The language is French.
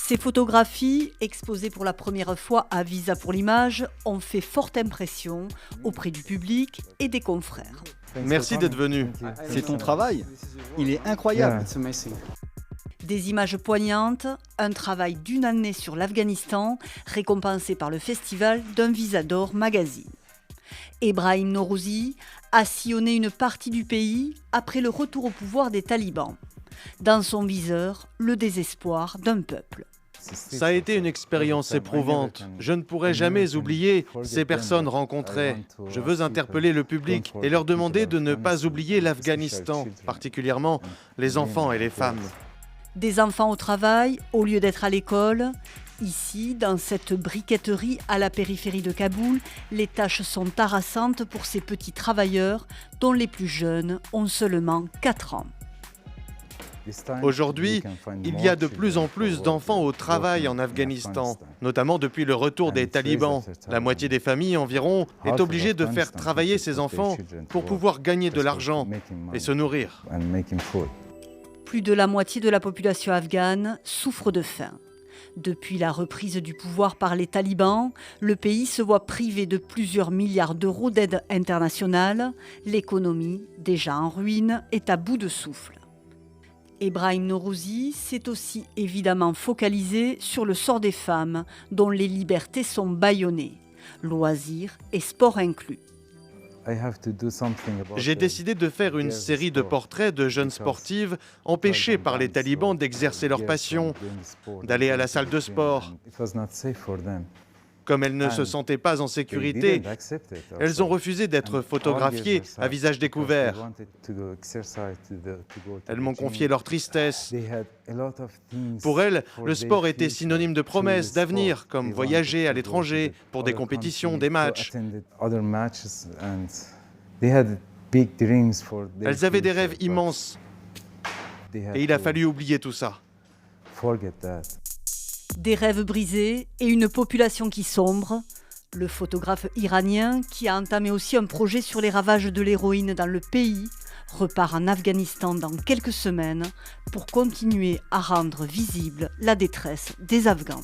Ces photographies, exposées pour la première fois à Visa pour l'image, ont fait forte impression auprès du public et des confrères. Merci d'être venu. C'est ton travail. Il est incroyable. Des images poignantes, un travail d'une année sur l'Afghanistan, récompensé par le festival d'un Visa d'Or magazine. Ebrahim Norouzi a sillonné une partie du pays après le retour au pouvoir des talibans. Dans son viseur, le désespoir d'un peuple. Ça a été une expérience éprouvante. Je ne pourrai jamais oublier ces personnes rencontrées. Je veux interpeller le public et leur demander de ne pas oublier l'Afghanistan, particulièrement les enfants et les femmes. Des enfants au travail au lieu d'être à l'école. Ici, dans cette briqueterie à la périphérie de Kaboul, les tâches sont harassantes pour ces petits travailleurs dont les plus jeunes ont seulement 4 ans. Aujourd'hui, il y a de plus en plus d'enfants au travail en Afghanistan, notamment depuis le retour des talibans. La moitié des familles environ est obligée de faire travailler ses enfants pour pouvoir gagner de l'argent et se nourrir. Plus de la moitié de la population afghane souffre de faim. Depuis la reprise du pouvoir par les talibans, le pays se voit privé de plusieurs milliards d'euros d'aide internationale. L'économie, déjà en ruine, est à bout de souffle. Ebrahim Norouzi s'est aussi évidemment focalisé sur le sort des femmes, dont les libertés sont bâillonnées, loisirs et sports inclus. J'ai décidé de faire une série de portraits de jeunes sportives empêchées par les talibans d'exercer leur passion, d'aller à la salle de sport. Comme elles ne se sentaient pas en sécurité, elles ont refusé d'être photographiées à visage découvert. Elles m'ont confié leur tristesse. Pour elles, le sport était synonyme de promesses, d'avenir, comme voyager à l'étranger pour des compétitions, des matchs. Elles avaient des rêves immenses et il a fallu oublier tout ça. Des rêves brisés et une population qui sombre. Le photographe iranien, qui a entamé aussi un projet sur les ravages de l'héroïne dans le pays, repart en Afghanistan dans quelques semaines pour continuer à rendre visible la détresse des Afghans.